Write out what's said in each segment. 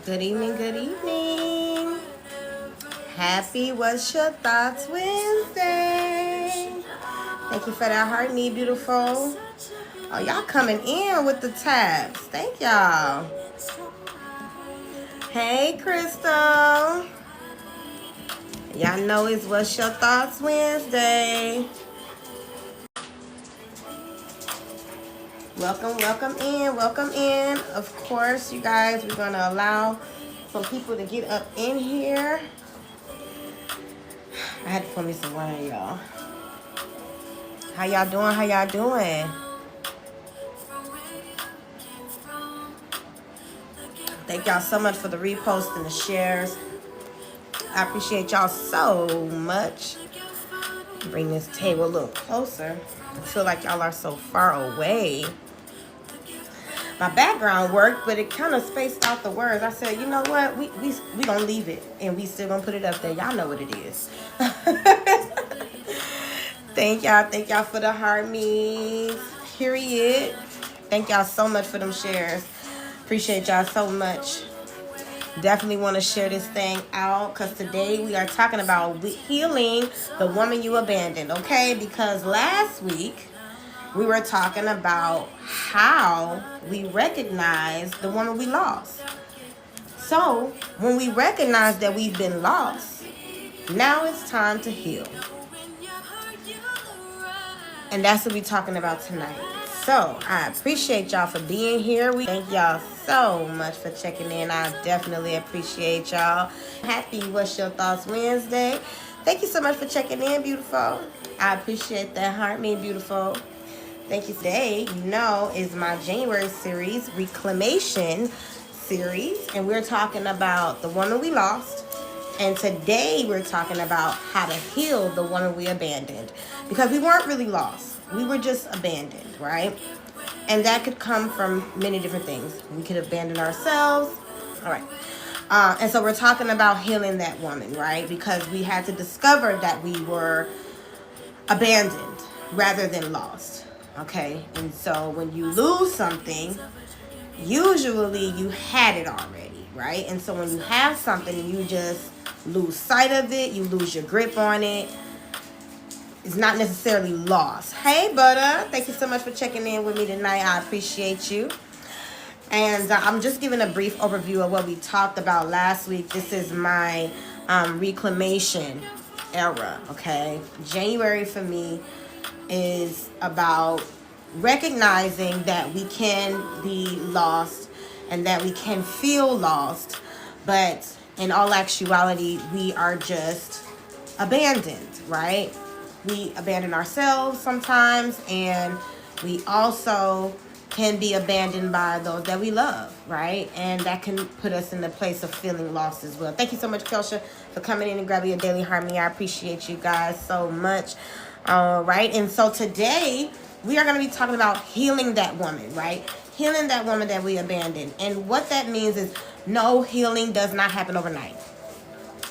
Good evening, good evening. Happy What's Your Thoughts Wednesday. Thank you for that heart, me beautiful. Oh, y'all coming in with the tabs. Thank y'all. Hey, Crystal. Y'all know it's What's Your Thoughts Wednesday. Welcome, welcome in, welcome in. Of course, you guys, we're going to allow some people to get up in here. I had to pour me some wine, y'all. How y'all doing? How y'all doing? Thank y'all so much for the reposts and the shares. I appreciate y'all so much. Bring this table a little closer. I feel like y'all are so far away. My background worked, but it kind of spaced out the words. I said, you know what? We gonna leave it, and we still gonna put it up there. Y'all know what it is. Thank y'all for the heart me's. Period. Thank y'all so much for them shares. Appreciate y'all so much. Definitely want to share this thing out because today we are talking about healing the woman you abandoned, okay? Because last week we were talking about how we recognize the woman we lost. So when we recognize that we've been lost, now it's time to heal. And that's what we're talking about tonight. So I appreciate y'all for being here. We thank y'all so much for checking in. I definitely appreciate y'all. Happy What's Your Thoughts Wednesday. Thank you so much for checking in, beautiful. I appreciate that heart, me beautiful. Thank you. Today, you know, is my January series, Reclamation series. And we're talking about the woman we lost. And today we're talking about how to heal the woman we abandoned. Because we weren't really lost. We were just abandoned, right? And that could come from many different things. We could abandon ourselves. All right. And so we're talking about healing that woman, right? Because we had to discover that we were abandoned rather than lost. Okay? And so when you lose something, usually you had it already, right? And so when you have something, you just lose sight of it, you lose your grip on it. It's not necessarily lost. Hey, Butter. Thank you so much for checking in with me tonight. I appreciate you. And I'm just giving a brief overview of what we talked about last week. This is my reclamation era, okay? January for me is about recognizing that we can be lost and that we can feel lost, but in all actuality, we are just abandoned, right? We abandon ourselves sometimes, and we also can be abandoned by those that we love, right? And that can put us in the place of feeling lost as well. Thank you so much, Kelsha, for coming in and grabbing your daily harmony. I appreciate you guys so much. All right, and so today we are going to be talking about healing that woman, right? Healing that woman that we abandoned. And what that means is no, healing does not happen overnight.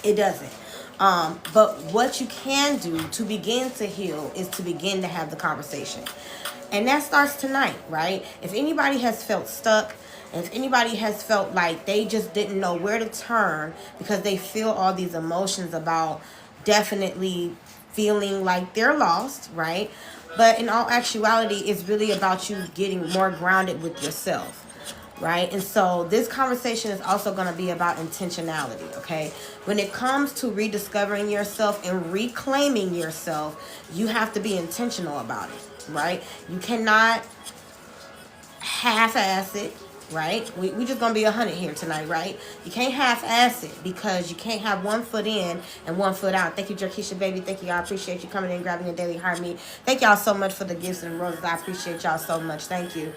It doesn't. But what you can do to begin to heal is to begin to have the conversation. And that starts tonight, right? If anybody has felt stuck, if anybody has felt like they just didn't know where to turn because they feel all these emotions about definitely feeling like they're lost, right? But in all actuality, it's really about you getting more grounded with yourself. Right? And so this conversation is also going to be about intentionality, okay? When it comes to rediscovering yourself and reclaiming yourself, you have to be intentional about it, right? You cannot half-ass it, right? We just going to be 100 here tonight, right? You can't half-ass it because you can't have 1 foot in and 1 foot out. Thank you, Jerkeisha, baby. Thank you. I appreciate you coming in and grabbing your daily heart meat. Thank y'all so much for the gifts and roses. I appreciate y'all so much. Thank you.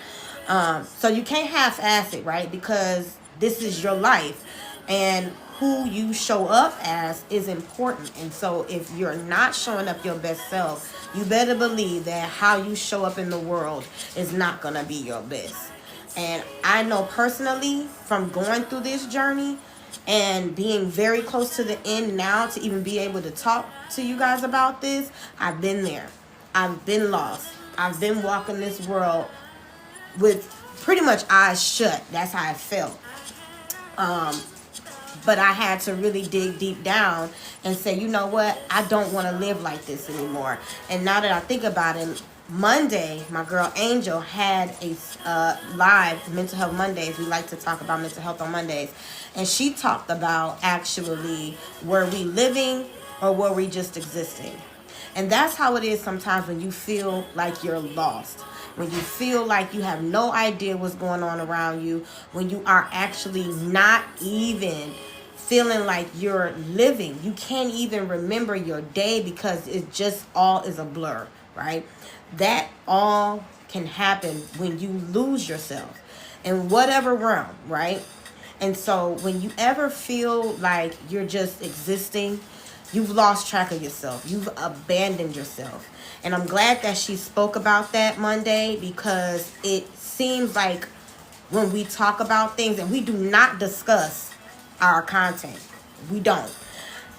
So you can't half-ass it, right? Because this is your life, and who you show up as is important. And so if you're not showing up your best self, you better believe that how you show up in the world is not gonna be your best. And I know personally from going through this journey and being very close to the end now to even be able to talk to you guys about this, I've been there. I've been lost. I've been walking this world with pretty much eyes shut. That's how I felt. But I had to really dig deep down and say, you know what? I don't want to live like this anymore. And now that I think about it, Monday, my girl Angel had a live Mental Health Mondays. We like to talk about mental health on Mondays. And she talked about actually, were we living or were we just existing? And that's how it is sometimes when you feel like you're lost. When you feel like you have no idea what's going on around you. When you are actually not even feeling like you're living. You can't even remember your day because it just all is a blur, right? That all can happen when you lose yourself in whatever realm, right? And so when you ever feel like you're just existing, you've lost track of yourself. You've abandoned yourself. And I'm glad that she spoke about that Monday, because it seems like when we talk about things, and we do not discuss our content. We don't.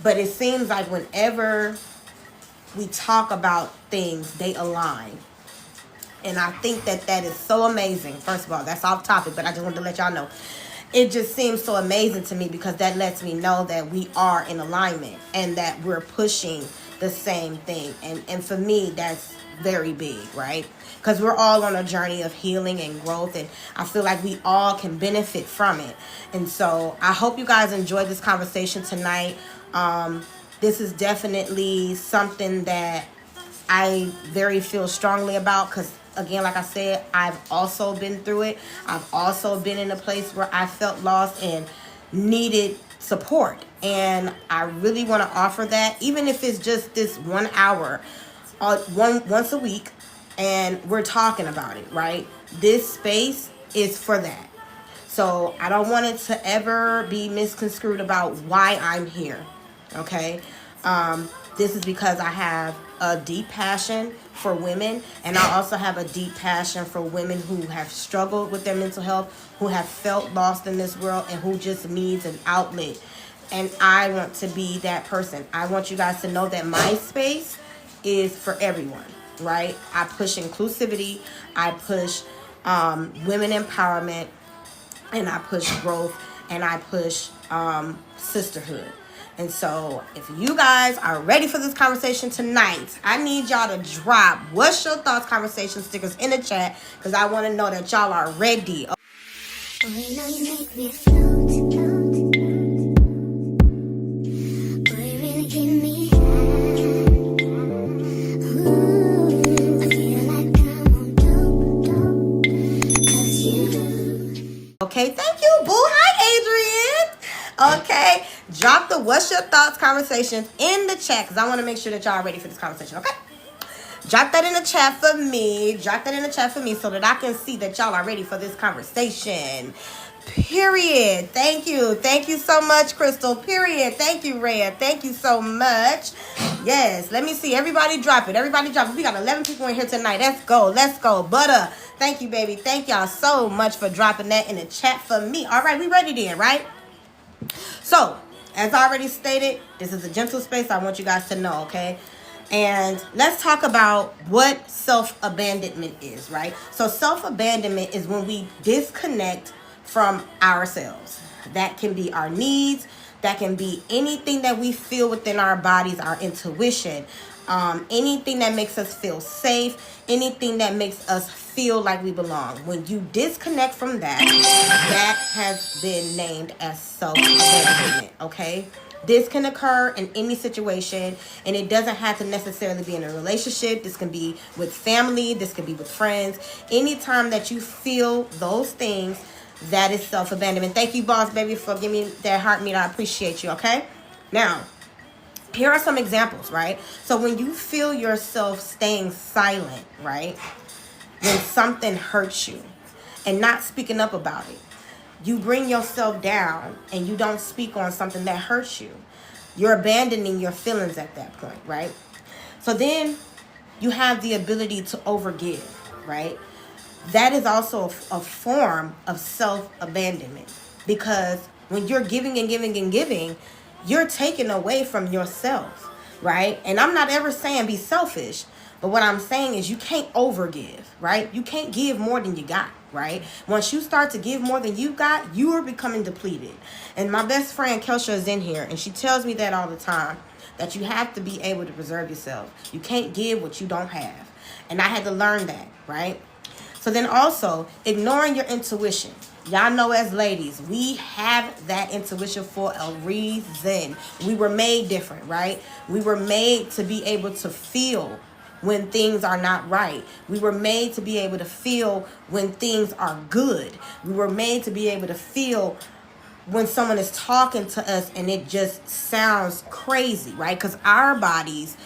But it seems like whenever we talk about things, they align. And I think that that is so amazing. First of all, that's off topic, but I just wanted to let y'all know. It just seems so amazing to me because that lets me know that we are in alignment and that we're pushing the same thing. And for me, that's very big, right? Because we're all on a journey of healing and growth, and I feel like we all can benefit from it. And so I hope you guys enjoyed this conversation tonight. This is definitely something that I very feel strongly about, because again, like I said, I've also been through it. I've also been in a place where I felt lost and needed support. And I really want to offer that, even if it's just this 1 hour, once a week, and we're talking about it, right? This space is for that. So I don't want it to ever be misconstrued about why I'm here, okay? This is because I have a deep passion for women, and I also have a deep passion for women who have struggled with their mental health, who have felt lost in this world, and who just needs an outlet. And I want to be that person. I want you guys to know that my space is for everyone, right? I push inclusivity, I push women empowerment, and I push growth, and I push sisterhood. And so if you guys are ready for this conversation tonight, I need y'all to drop what's your thoughts conversation stickers in the chat, because I want to know that y'all are ready. Oh, you know you make me float. Boy, you really give me high. Ooh, I feel like I'm on dope, 'cause you. Okay, thank you, boo. Hi, Adrian. Okay, drop the what's your thoughts conversations in the chat, because I want to make sure that y'all are ready for this conversation, okay? Drop that in the chat for me. Drop that in the chat for me so that I can see that y'all are ready for this conversation. Period. Thank you. Thank you so much, Crystal. Period. Thank you, Red. Thank you so much. Yes. Let me see. Everybody drop it. Everybody drop it. We got 11 people in here tonight. Let's go. Let's go. Butter. Thank you, baby. Thank y'all so much for dropping that in the chat for me. All right. We ready then, right? So, as I already stated, this is a gentle space. I want you guys to know, okay? And let's talk about what self-abandonment is, right? So self-abandonment is when we disconnect from ourselves. That can be our needs. That can be anything that we feel within our bodies, our intuition, anything that makes us feel safe, anything that makes us feel like we belong. When you disconnect from that, that has been named as self-abandonment, okay? This can occur in any situation, and it doesn't have to necessarily be in a relationship. This can be with family. This can be with friends. Anytime that you feel those things, that is self-abandonment. Thank you, boss baby, for giving me that heart meter. I appreciate you, okay? Now, here are some examples, right? So when you feel yourself staying silent, right? When something hurts you and not speaking up about it, you bring yourself down and you don't speak on something that hurts you. You're abandoning your feelings at that point, right? So then you have the ability to overgive, right? That is also a form of self-abandonment, because when you're giving and giving and giving, you're taking away from yourself, right? And I'm not ever saying be selfish, but what I'm saying is you can't overgive, right? You can't give more than you got. right? Once you start to give more than you got, you are becoming depleted. And my best friend Kelsha is in here, and she tells me that all the time, that you have to be able to preserve yourself. You can't give what you don't have. And I had to learn that, right? So then also, ignoring your intuition. Y'all know as ladies, we have that intuition for a reason. We were made different, right? We were made to be able to feel when things are not right. We were made to be able to feel when things are good. We were made to be able to feel when someone is talking to us and it just sounds crazy, right? Because our bodies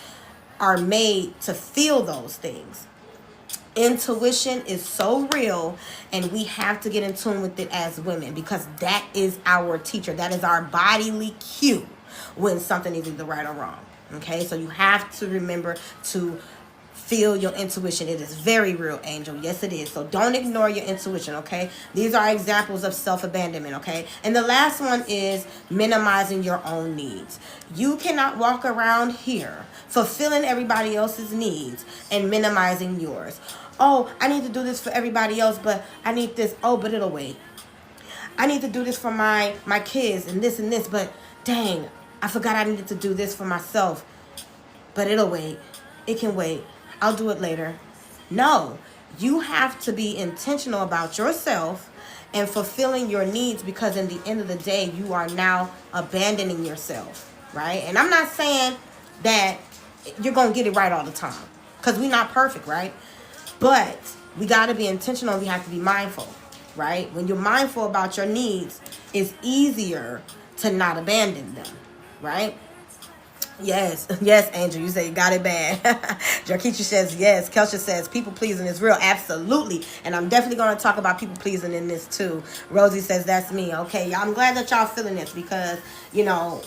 are made to feel those things. Intuition is so real, and we have to get in tune with it as women, because that is our teacher. That is our bodily cue when something is either right or wrong. Okay, so you have to remember to feel your intuition. It is very real, Angel. Yes, it is. So don't ignore your intuition, okay? These are examples of self-abandonment, okay? And the last one is minimizing your own needs. You cannot walk around here fulfilling everybody else's needs and minimizing yours. Oh, I need to do this for everybody else, but I need this. Oh, but it'll wait. I need to do this for my kids and this, but dang, I forgot I needed to do this for myself. But it'll wait. It can wait. I'll do it later. No, you have to be intentional about yourself and fulfilling your needs, because in the end of the day, you are now abandoning yourself, right? And I'm not saying that you're going to get it right all the time, because we're not perfect, right? But we got to be intentional. We have to be mindful, right? When you're mindful about your needs, it's easier to not abandon them, right? Yes, Angel, you say you got it bad. Jarkeisha says yes. Kelsha says people pleasing is real. Absolutely. And I'm definitely going to talk about people pleasing in this too. Rosie says that's me. Okay, I'm glad that y'all feeling this, because, you know,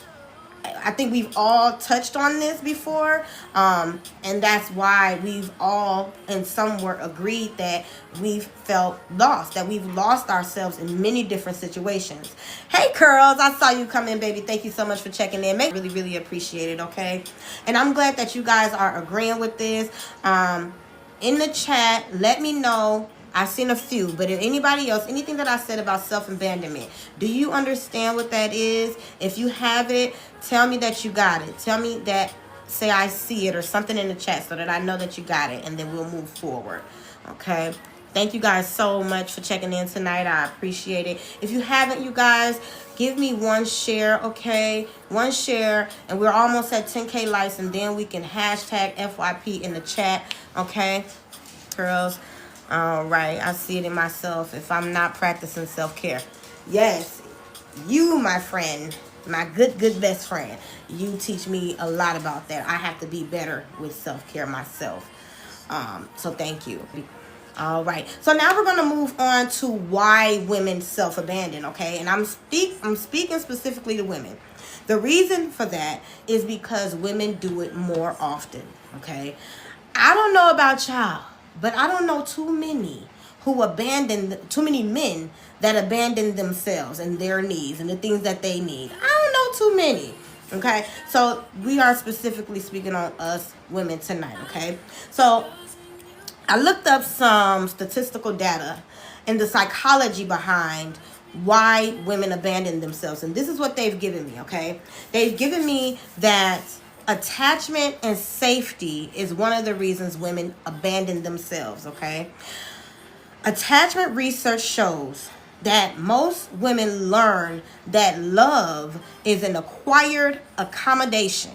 I think we've all touched on this before, and that's why we've all in somewhere agreed that we've felt lost, that we've lost ourselves in many different situations. Hey, Curls, I saw you come in, baby. Thank you so much for checking in. Really, really appreciate it, okay? And I'm glad that you guys are agreeing with this. In the chat, let me know. I've seen a few, but if anybody else, anything that I said about self-abandonment, do you understand what that is? If you have it, tell me that you got it. Tell me that, say I see it or something in the chat, so that I know that you got it, and then we'll move forward. Okay? Thank you guys so much for checking in tonight. I appreciate it. If you haven't, you guys, give me one share, okay? One share, and we're almost at 10K likes, and then we can hashtag FYP in the chat, okay? Girls. All right, I see it in myself if I'm not practicing self-care. Yes, you, my friend, my good best friend, you teach me a lot about that. I have to be better with self-care myself. So thank you. All right, so now we're going to move on to why women self-abandon, okay? And I'm speaking specifically to women. The reason for that is because women do it more often, okay? I don't know about y'all, but I don't know too many men that abandon themselves and their needs and the things that they need. I don't know too many. Okay, so we are specifically speaking on us women tonight. Okay, so I looked up some statistical data and the psychology behind why women abandon themselves, and this is what they've given me. Okay, they've given me that attachment and safety is one of the reasons women abandon themselves, okay? Attachment research shows that most women learn that love is an acquired accommodation.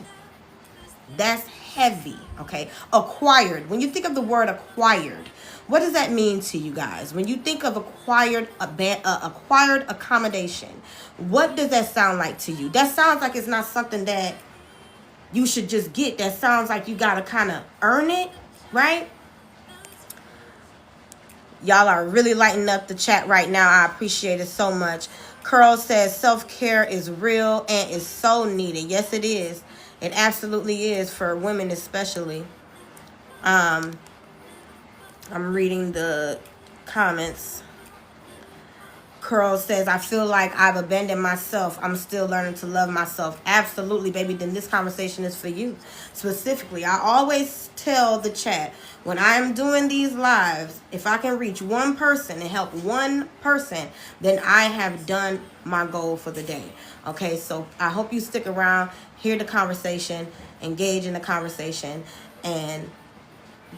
That's heavy, okay? Acquired. When you think of the word acquired, what does that mean to you guys? When you think of acquired accommodation, what does that sound like to you? That sounds like it's not something that you should just get. That sounds like you gotta kind of earn it, right? Y'all are really lighting up the chat right now. I appreciate it so much. Curl says self-care is real and is so needed. Yes, it is. It absolutely is, for women especially. I'm reading the comments. Curl says, I feel like I've abandoned myself. I'm still learning to love myself. Absolutely, baby. Then this conversation is for you specifically. I always tell the chat, when I'm doing these lives, if I can reach one person and help one person, then I have done my goal for the day. Okay, so I hope you stick around, hear the conversation, engage in the conversation, and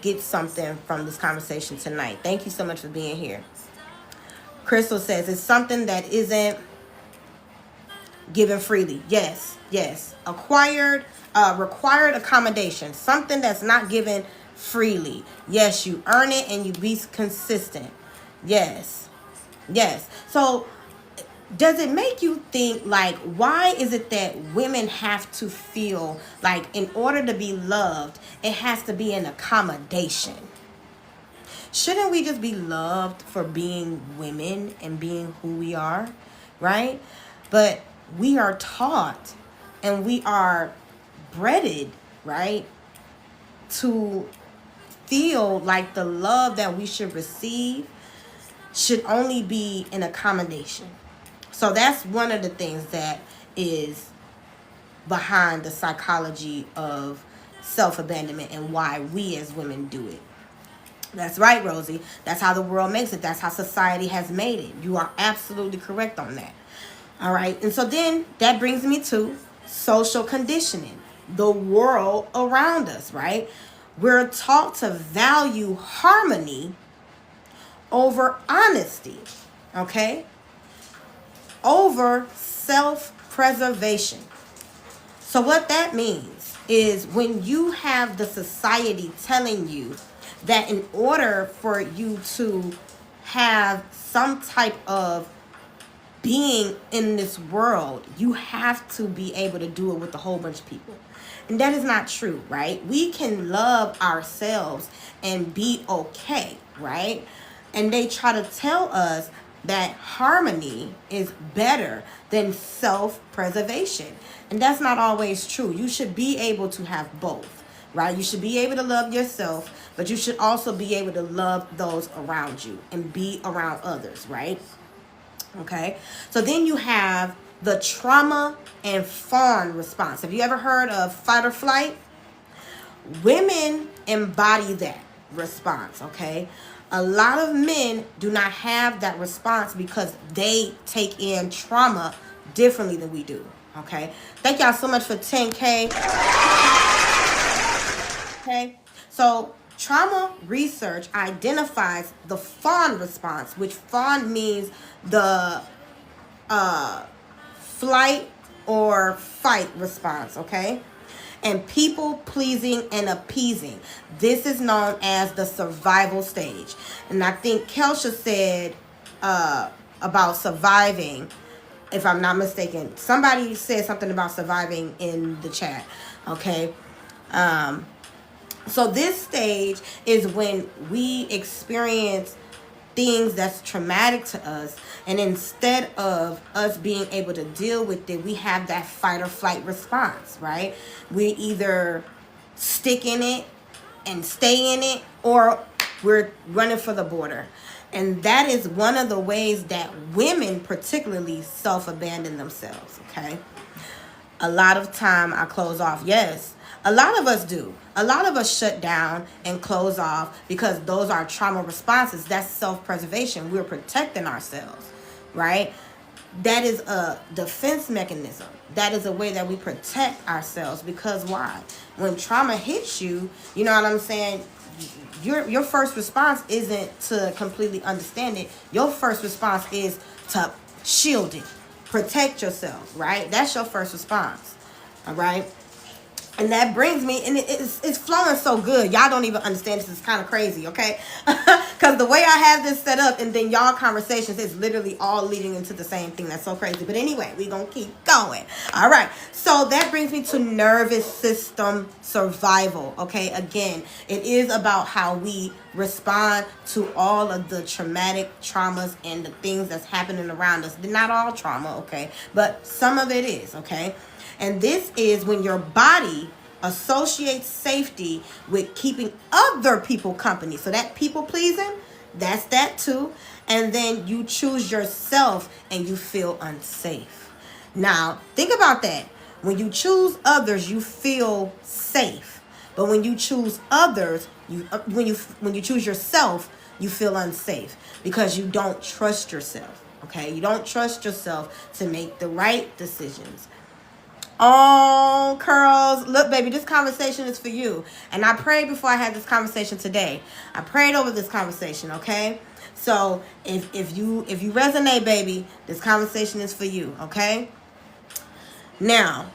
get something from this conversation tonight. Thank you so much for being here. Crystal says, it's something that isn't given freely. Yes, yes. Required accommodation. Something that's not given freely. Yes, you earn it and you be consistent. Yes, yes. So does it make you think, like, why is it that women have to feel like in order to be loved, it has to be an accommodation? Shouldn't we just be loved for being women and being who we are, right? But we are taught and we are bred, right, to feel like the love that we should receive should only be an accommodation. So that's one of the things that is behind the psychology of self-abandonment and why we as women do it. That's right, Rosie. That's how the world makes it. That's how society has made it. You are absolutely correct on that. All right. And so then that brings me to social conditioning, the world around us, right? We're taught to value harmony over honesty, okay? Over self-preservation. So what that means is when you have the society telling you that in order for you to have some type of being in this world, you have to be able to do it with a whole bunch of people. And that is not true, right? We can love ourselves and be okay, right? And they try to tell us that harmony is better than self-preservation. And that's not always true. You should be able to have both, right? You should be able to love yourself, but you should also be able to love those around you and be around others, right? Okay. So then you have the trauma and fawn response. Have you ever heard of fight or flight? Women embody that response, okay? A lot of men do not have that response because they take in trauma differently than we do, okay? Thank y'all so much for 10K. Okay, so trauma research identifies the fawn response, which fawn means the flight or fight response, okay? And people pleasing and appeasing. This is known as the survival stage. And I think Kelsha said about surviving, if I'm not mistaken. Somebody said something about surviving in the chat, okay? So this stage is when we experience things that's traumatic to us, and instead of us being able to deal with it, we have that fight or flight response, right? We either stick in it and stay in it, or we're running for the border. And that is one of the ways that women particularly self-abandon themselves, okay? A lot of time I close off. Yes, a lot of us do. A lot of us shut down and close off because those are trauma responses. That's self-preservation. We're protecting ourselves, right? That is a defense mechanism. That is a way that we protect ourselves, because why? When trauma hits you, you know what I'm saying? Your first response isn't to completely understand it. Your first response is to shield it, protect yourself, right? That's your first response, all right? And that brings me, and it's flowing so good. Y'all don't even understand this. It's kind of crazy, okay? Because the way I have this set up, and then y'all conversations is literally all leading into the same thing. That's so crazy. But anyway, we're going to keep going. All right. So that brings me to nervous system survival, okay? Again, it is about how we respond to all of the traumatic traumas and the things that's happening around us. They're not all trauma, okay? But some of it is, okay? And this is when your body associates safety with keeping other people company. So that people pleasing, That's that too. And then you choose yourself and you feel unsafe. Now, think about that. When you choose others, you feel safe. But when you choose others, when you choose yourself, you feel unsafe because you don't trust yourself. Okay? You don't trust yourself to make the right decisions. Oh, curls. Look, baby, this conversation is for you. And I prayed before I had this conversation today. I prayed over this conversation, okay? So if you resonate, baby, this conversation is for you, okay? Now,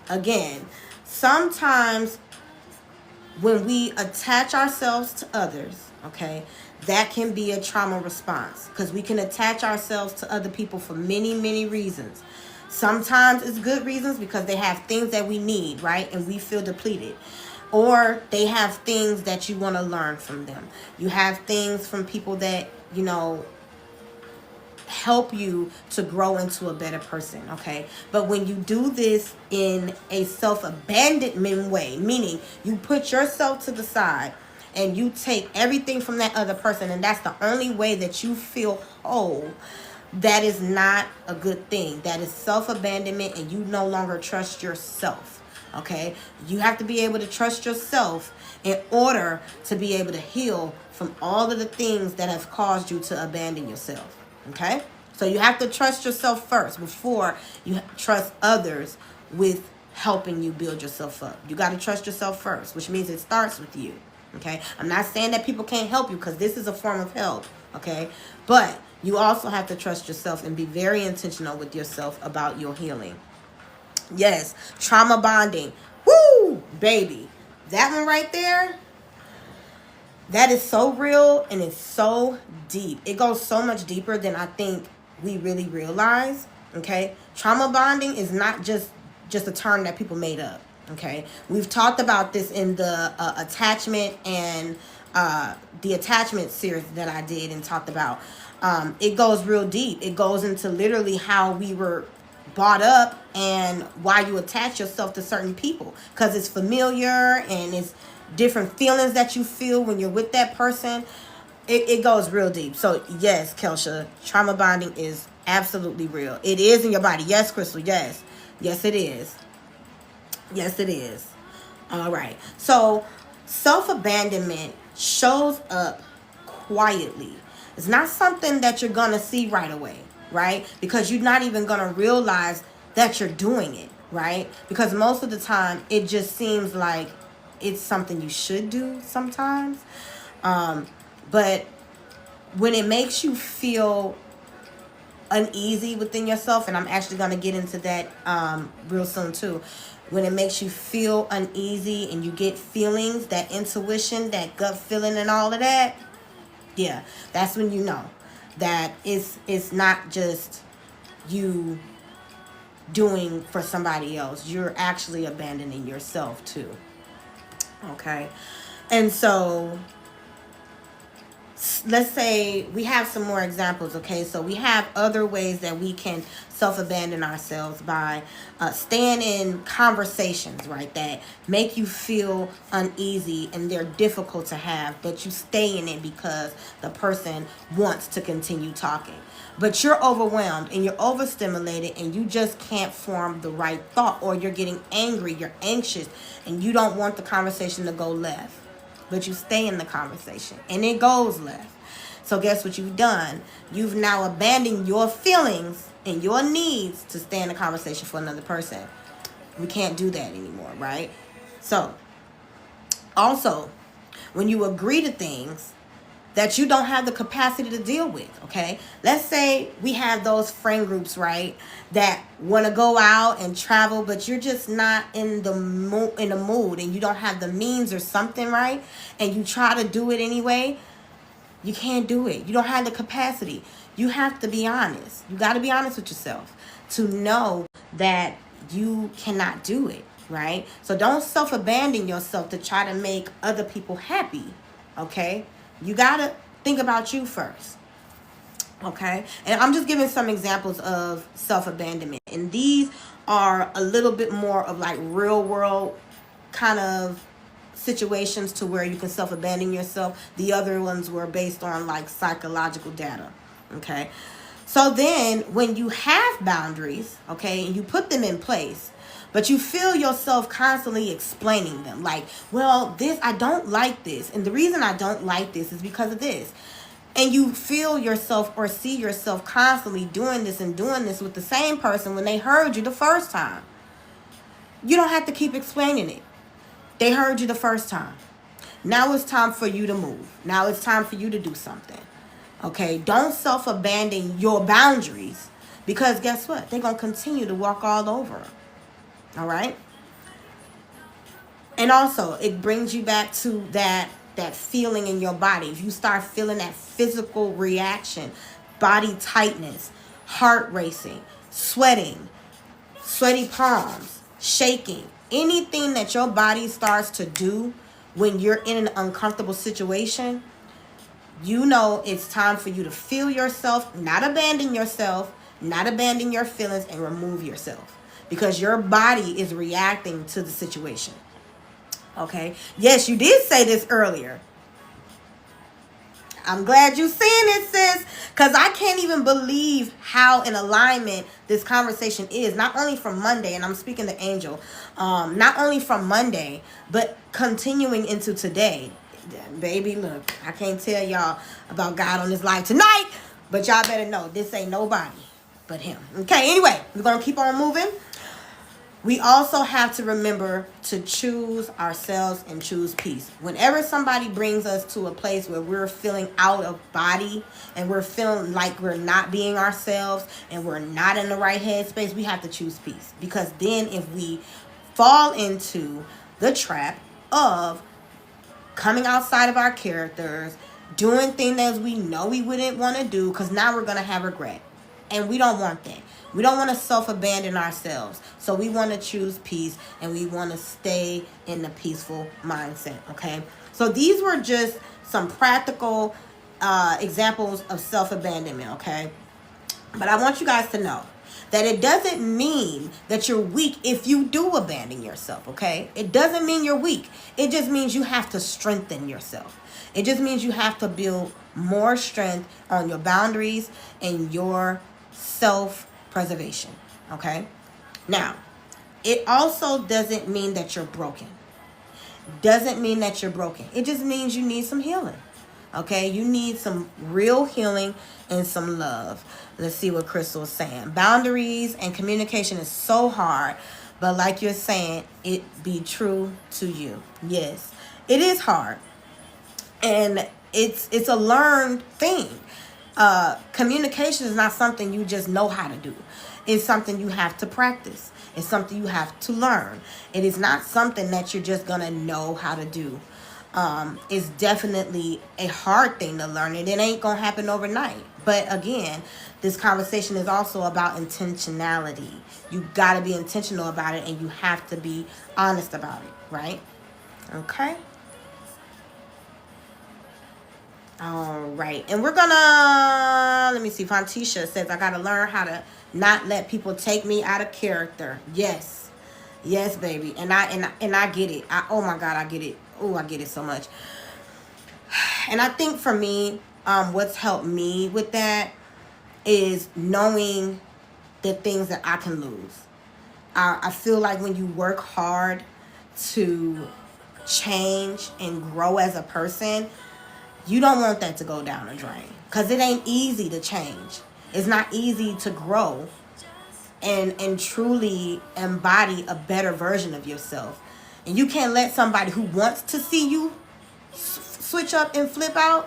again, sometimes when we attach ourselves to others, okay, that can be a trauma response because we can attach ourselves to other people for many, many reasons. Sometimes it's good reasons because they have things that we need, right? And we feel depleted. Or they have things that you want to learn from them. You have things from people that, help you to grow into a better person, okay? But when you do this in a self-abandonment way, meaning you put yourself to the side and you take everything from that other person and that's the only way that you feel whole, that is not a good thing. That is self-abandonment and you no longer trust yourself, okay? You have to be able to trust yourself in order to be able to heal from all of the things that have caused you to abandon yourself, okay? So you have to trust yourself first before you trust others with helping you build yourself up. You got to trust yourself first, which means it starts with you, okay? I'm not saying that people can't help you because this is a form of help, okay? But you also have to trust yourself and be very intentional with yourself about your healing. Yes, trauma bonding. Woo, baby. That one right there, that is so real and it's so deep. It goes so much deeper than I think we really realize, okay? Trauma bonding is not just a term that people made up, okay? We've talked about this in the attachment and the attachment series that I did and talked about. It goes real deep. It goes into literally how we were brought up and why you attach yourself to certain people because it's familiar and it's different feelings that you feel when you're with that person. It goes real deep. So yes, Kelsha, trauma bonding is absolutely real. It is in your body. Yes, Crystal. Yes it is. Yes it is. All right, so self-abandonment shows up quietly. It's not something that you're gonna see right away, right? Because you're not even gonna realize that you're doing it, right? Because most of the time it just seems like it's something you should do sometimes. But when it makes you feel uneasy within yourself, and I'm actually gonna get into that real soon too. When it makes you feel uneasy and you get feelings, that intuition, that gut feeling and all of that, yeah, that's when you know that it's not just you doing for somebody else. You're actually abandoning yourself too. Okay? And so let's say we have some more examples, okay? So we have other ways that we can self-abandon ourselves by staying in conversations, right, that make you feel uneasy and they're difficult to have, but you stay in it because the person wants to continue talking. But you're overwhelmed and you're overstimulated and you just can't form the right thought, or you're getting angry, you're anxious, and you don't want the conversation to go left. But you stay in the conversation and it goes left. So guess what you've done? You've now abandoned your feelings and your needs to stay in the conversation for another person. We can't do that anymore, right? So also, when you agree to things that you don't have the capacity to deal with, okay? Let's say we have those friend groups, right, that want to go out and travel, but you're just not in the mood and you don't have the means or something, right? And you try to do it anyway. You can't do it. You don't have the capacity. You have to be honest. You got to be honest with yourself to know that you cannot do it, right? So don't self-abandon yourself to try to make other people happy, okay? You got to think about you first, okay? And I'm just giving some examples of self-abandonment. And these are a little bit more of like real world kind of situations to where you can self-abandon yourself. The other ones were based on like psychological data. Okay. So then when you have boundaries, okay, and you put them in place, but you feel yourself constantly explaining them. Like, well, this, I don't like this. And the reason I don't like this is because of this. And you feel yourself or see yourself constantly doing this and doing this with the same person when they heard you the first time. You don't have to keep explaining it. They heard you the first time. Now it's time for you to move. Now it's time for you to do something. Okay? Don't self-abandon your boundaries, because guess what? They're going to continue to walk all over them. All right? And also, it brings you back to that feeling in your body. If you start feeling that physical reaction, body tightness, heart racing, sweating, sweaty palms, shaking, anything that your body starts to do when you're in an uncomfortable situation, you know it's time for you to feel yourself, not abandon yourself, not abandon your feelings, and remove yourself, because your body is reacting to the situation. Okay? Yes, you did say this earlier. I'm glad you seeing it, sis, because I can't even believe how in alignment this conversation is. Not only from Monday, and I'm speaking to Angel, not only from Monday, but continuing into today. Baby, look, I can't tell y'all about God on this live tonight, but y'all better know this ain't nobody but him. Okay, anyway, we're going to keep on moving. We also have to remember to choose ourselves and choose peace. Whenever somebody brings us to a place where we're feeling out of body and we're feeling like we're not being ourselves and we're not in the right headspace, we have to choose peace. Because then if we fall into the trap of coming outside of our characters, doing things that we know we wouldn't want to do, because now we're going to have regret. And we don't want that. We don't want to self-abandon ourselves. So we want to choose peace, and we want to stay in the peaceful mindset, okay? So these were just some practical examples of self-abandonment, okay? But I want you guys to know that it doesn't mean that you're weak if you do abandon yourself, okay? It doesn't mean you're weak. It just means you have to strengthen yourself. It just means you have to build more strength on your boundaries and your self-preservation, okay? Now, it also doesn't mean that you're broken. Doesn't mean that you're broken. It just means you need some healing, okay? You need some real healing and some love. Let's see what Crystal is saying. Boundaries and communication is so hard, but like you're saying, it be true to you. Yes, it is hard. And it's a learned thing. Communication is not something you just know how to do. It's something you have to practice. It's something you have to learn. It is not something that you're just going to know how to do. It's definitely a hard thing to learn, and it ain't going to happen overnight. But again, this conversation is also about intentionality. You got to be intentional about it, and you have to be honest about it, right? Okay? All right. And we're gonna, let me see. Fontisha says, I gotta learn how to not let people take me out of character. Yes. Yes, baby. And I get it. Oh my God, I get it. Oh, I get it so much. And I think for me, what's helped me with that is knowing the things that I can lose. I feel like when you work hard to change and grow as a person, you don't want that to go down the drain, because it ain't easy to change. It's not easy to grow and truly embody a better version of yourself. And you can't let somebody who wants to see you switch up and flip out.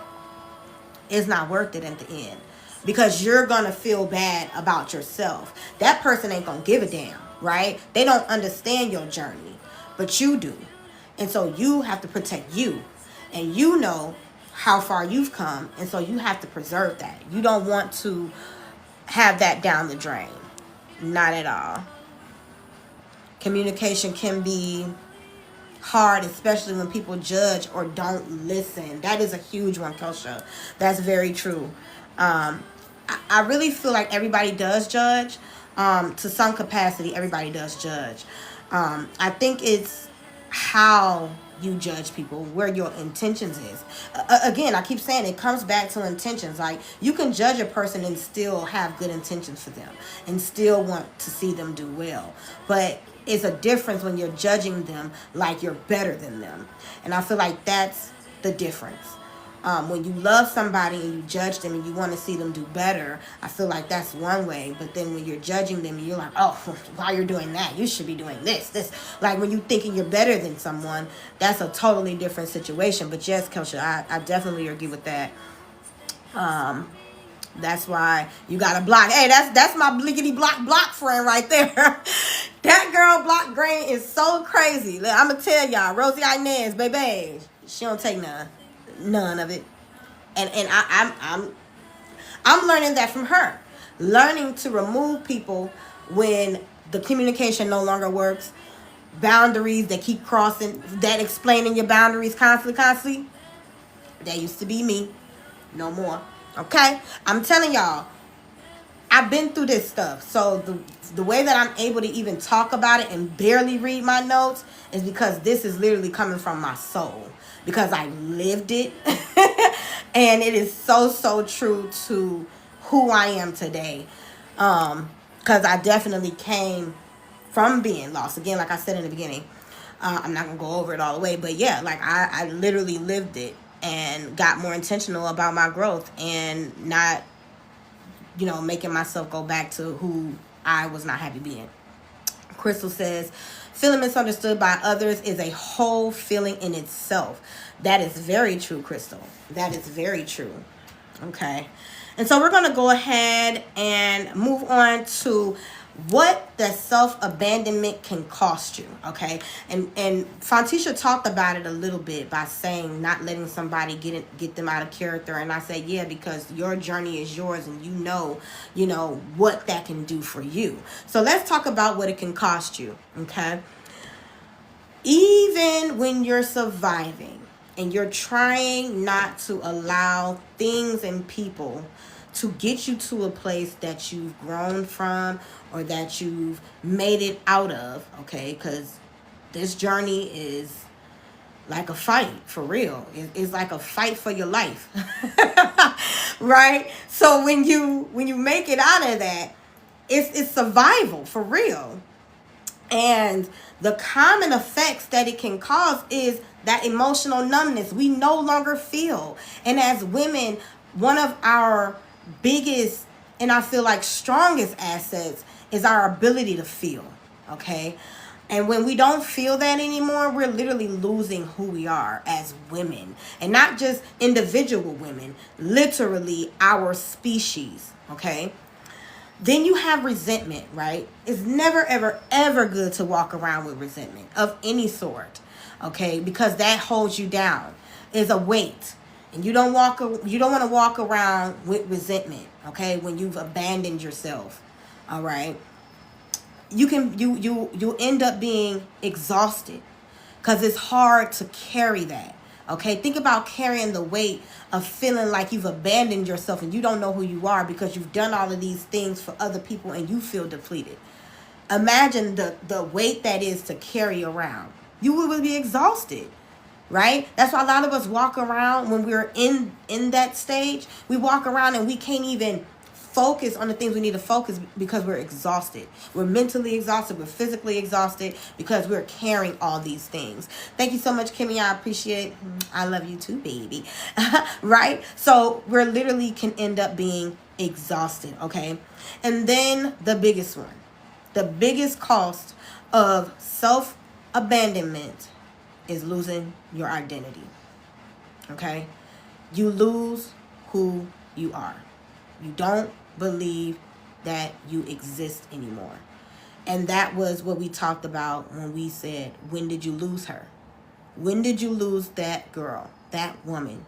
It's not worth it at the end, because you're going to feel bad about yourself. That person ain't going to give a damn, right? They don't understand your journey, but you do. And so you have to protect you. And you know how far you've come, and so you have to preserve that. You don't want to have that down the drain. Not at all. Communication can be hard, especially when people judge or don't listen. That is a huge one, Kelsha. That's very true. I really feel like everybody does judge. To some capacity, everybody does judge. I think it's how you judge people, where your intentions is. Again, I keep saying it comes back to intentions. Like, you can judge a person and still have good intentions for them and still want to see them do well. But it's a difference when you're judging them like you're better than them. And I feel like that's the difference. When you love somebody and you judge them and you want to see them do better, I feel like that's one way. But then when you're judging them and you're like, oh, why you're doing that? You should be doing this. Like, when you're thinking you're better than someone, that's a totally different situation. But yes, Kelsha, I definitely agree with that. That's why you gotta block. Hey, that's my blickety block friend right there. That girl Block Grain is so crazy. I'm gonna tell y'all, Rosie Inez, baby, she don't take none of it. And I'm learning that from her. Learning to remove people when the communication no longer works. Boundaries that keep crossing, that explaining your boundaries constantly. That used to be me. No more. Okay? I'm telling y'all, I've been through this stuff. So the way that I'm able to even talk about it and barely read my notes is because this is literally coming from my soul. Because I lived it. And it is so true to who I am today. Because I definitely came from being lost. Again, like I said in the beginning, I'm not going to go over it all the way. But yeah, like I literally lived it and got more intentional about my growth and not, making myself go back to who I was not happy being. Crystal says, feeling misunderstood by others is a whole feeling in itself. That is very true, Crystal. That is very true. Okay. And so we're going to go ahead and move on to what the self-abandonment can cost you. Okay. And Fontisha talked about it a little bit by saying not letting somebody get them out of character. And I said, yeah, because your journey is yours and you know what that can do for you. So let's talk about what it can cost you. Okay. Even when you're surviving and you're trying not to allow things and people to get you to a place that you've grown from or that you've made it out of, okay? Because this journey is like a fight, for real. It's like a fight for your life, right? So when you make it out of that, it's survival, for real. And the common effects that it can cause is that emotional numbness. We no longer feel. And as women, one of our biggest and I feel like strongest assets is our ability to feel. Okay? And when we don't feel that anymore, we're literally losing who we are as women. And not just individual women, literally our species. Okay? Then you have resentment, right? It's never, ever, ever good to walk around with resentment of any sort, okay? Because that holds you down. It's a weight. And you don't want to walk around with resentment, okay? When you've abandoned yourself, all right? You end up being exhausted because it's hard to carry that. Okay, think about carrying the weight of feeling like you've abandoned yourself and you don't know who you are because you've done all of these things for other people and you feel depleted. Imagine the weight that is to carry around. You will be exhausted, right? That's why a lot of us walk around when we're in that stage. We walk around and we can't even focus on the things we need to focus because we're exhausted. We're mentally exhausted. We're physically exhausted because we're carrying all these things. Thank you so much, Kimmy. I appreciate. I love you too, baby. Right? So we're literally can end up being exhausted. Okay. And then the biggest one, the biggest cost of self-abandonment is losing your identity. Okay. You lose who you are. You don't believe that you exist anymore. And that was what we talked about when we said, when did you lose her? When did you lose that girl, that woman?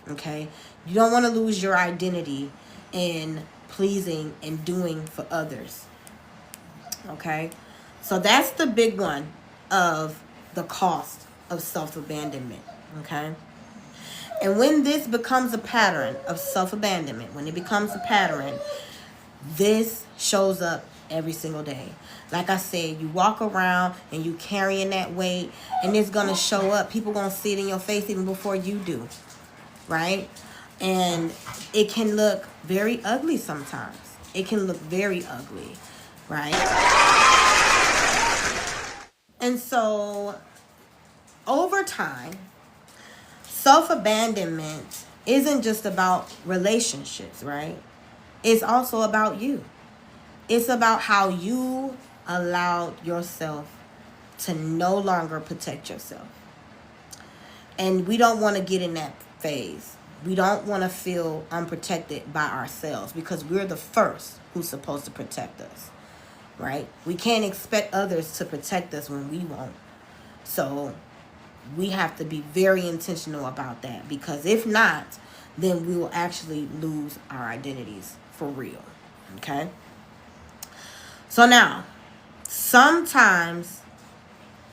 Okay? You don't want to lose your identity in pleasing and doing for others. Okay? So that's the big one of the cost of self-abandonment. Okay? And when this becomes a pattern of self-abandonment, when it becomes a pattern, this shows up every single day. Like I said, you walk around and you carrying that weight, and it's gonna show up. People gonna see it in your face even before you do, right? And it can look very ugly sometimes. It can look very ugly, right? And so over time, self-abandonment isn't just about relationships, right? It's also about you. It's about how you allowed yourself to no longer protect yourself. And we don't want to get in that phase. We don't want to feel unprotected by ourselves because we're the first who's supposed to protect us, right? We can't expect others to protect us when we won't. So we have to be very intentional about that, because if not, then we will actually lose our identities for real, okay? So now, sometimes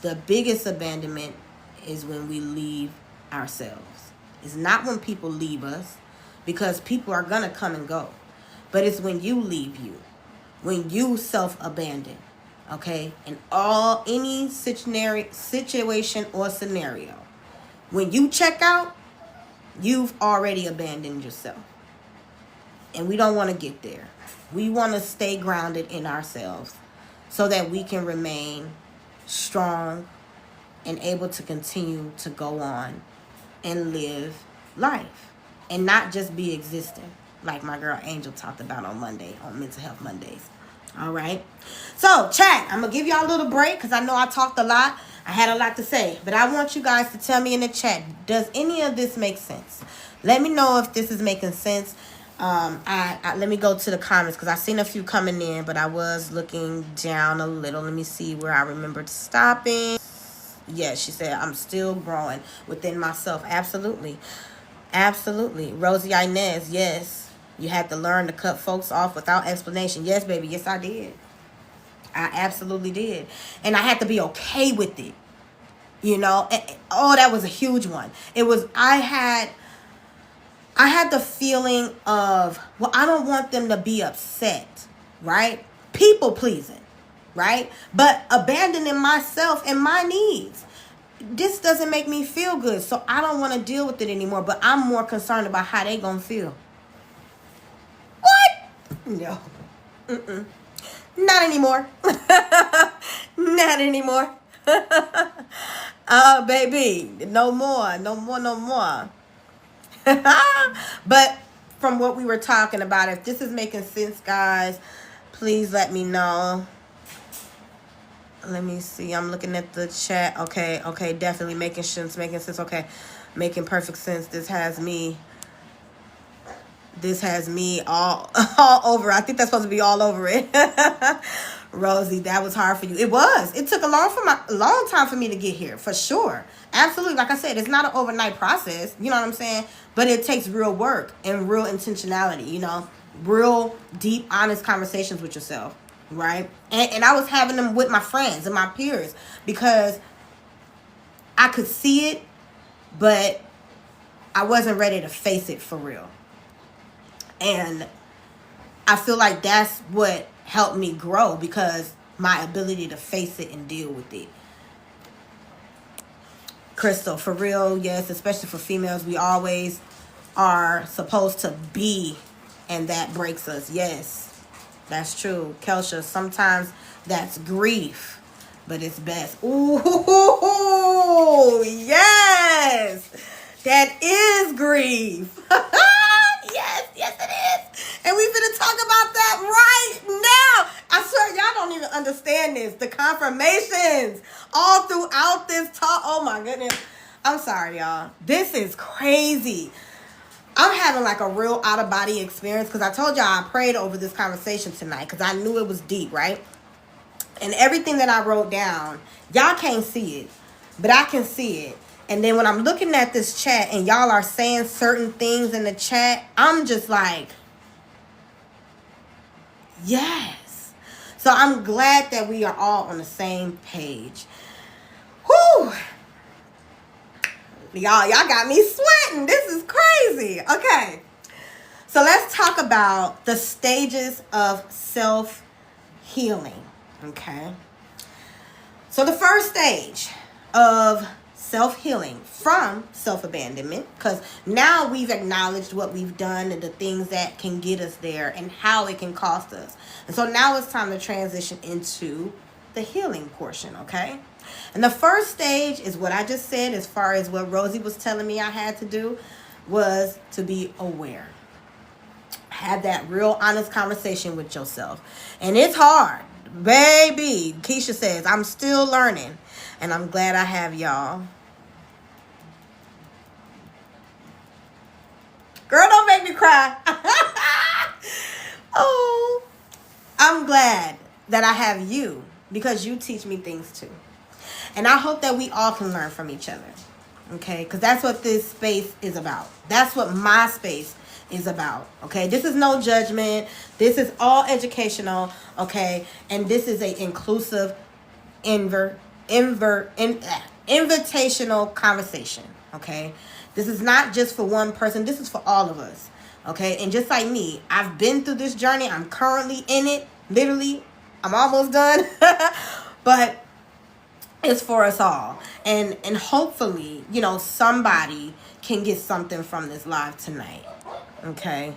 the biggest abandonment is when we leave ourselves. It's not when people leave us, because people are going to come and go. But it's when you leave you, when you self-abandon, okay? In any situation or scenario. When you check out, you've already abandoned yourself. And we don't want to get there. We want to stay grounded in ourselves so that we can remain strong and able to continue to go on and live life and not just be existing, like my girl Angel talked about on Monday, on Mental Health Mondays. All right. So, chat, I'm going to give y'all a little break because I know I talked a lot. I had a lot to say, but I want you guys to tell me in the chat, does any of this make sense? Let me know if this is making sense. Let me go to the comments because I seen a few coming in, but I was looking down a little. Let me see where I remembered stopping. Yes, she said, I'm still growing within myself. Absolutely. Absolutely. Rosie Inez, yes. You had to learn to cut folks off without explanation. Yes, baby. Yes, I did. I absolutely did. And I had to be okay with it. You know? Oh, that was a huge one. It was, I had the feeling of, well, I don't want them to be upset, right? People pleasing, right? But abandoning myself and my needs. This doesn't make me feel good, so I don't want to deal with it anymore, but I'm more concerned about how they gonna feel. What? No. Not anymore. Not anymore. Baby, no more. No more, no more. But from what we were talking about, if this is making sense, guys, please let me know. Let me see. I'm looking at the chat. Okay, definitely making sense. Okay, making perfect sense. This has me all over. I think that's supposed to be all over it. Rosie, that was hard for you. It was. It took a long time for me to get here, for sure. Absolutely. Like I said, it's not an overnight process. You know what I'm saying? But it takes real work and real intentionality, you know, real deep, honest conversations with yourself, right? And I was having them with my friends and my peers because I could see it, but I wasn't ready to face it for real. And I feel like that's what helped me grow, because my ability to face it and deal with it. Crystal, for real, yes, especially for females, we always are supposed to be, and that breaks us. Yes, that's true. Kelsha, sometimes that's grief, but it's best. Ooh, yes, that is grief. Yes, it is. And we finna talk about that right now. I swear, y'all don't even understand this. The confirmations all throughout this talk. Oh my goodness. I'm sorry, y'all. This is crazy. I'm having like a real out-of-body experience because I told y'all I prayed over this conversation tonight because I knew it was deep, right? And everything that I wrote down, y'all can't see it, but I can see it. And then when I'm looking at this chat and y'all are saying certain things in the chat, I'm just like, yes. So I'm glad that we are all on the same page. Whew. Y'all got me sweating. This is crazy. Okay. So let's talk about the stages of self-healing. healing. Okay. So the first stage of self-healing from self-abandonment, because now we've acknowledged what we've done and the things that can get us there and how it can cost us. And so now it's time to transition into the healing portion, okay? And the first stage is what I just said, as far as what Rosie was telling me I had to do, was to be aware. Have that real honest conversation with yourself. And it's hard. Baby, Keisha says, I'm still learning. And I'm glad I have y'all. Girl, don't make me cry. Oh, I'm glad that I have you, because you teach me things too. And I hope that we all can learn from each other. Okay? Because that's what this space is about. That's what my space is about. Okay? This is no judgment. This is all educational. Okay? And this is a inclusive, invitational conversation. Okay? This is not just for one person. This is for all of us. Okay? And just like me, I've been through this journey. I'm currently in it. Literally, I'm almost done. But it's for us all. And hopefully, you know, somebody can get something from this live tonight. Okay?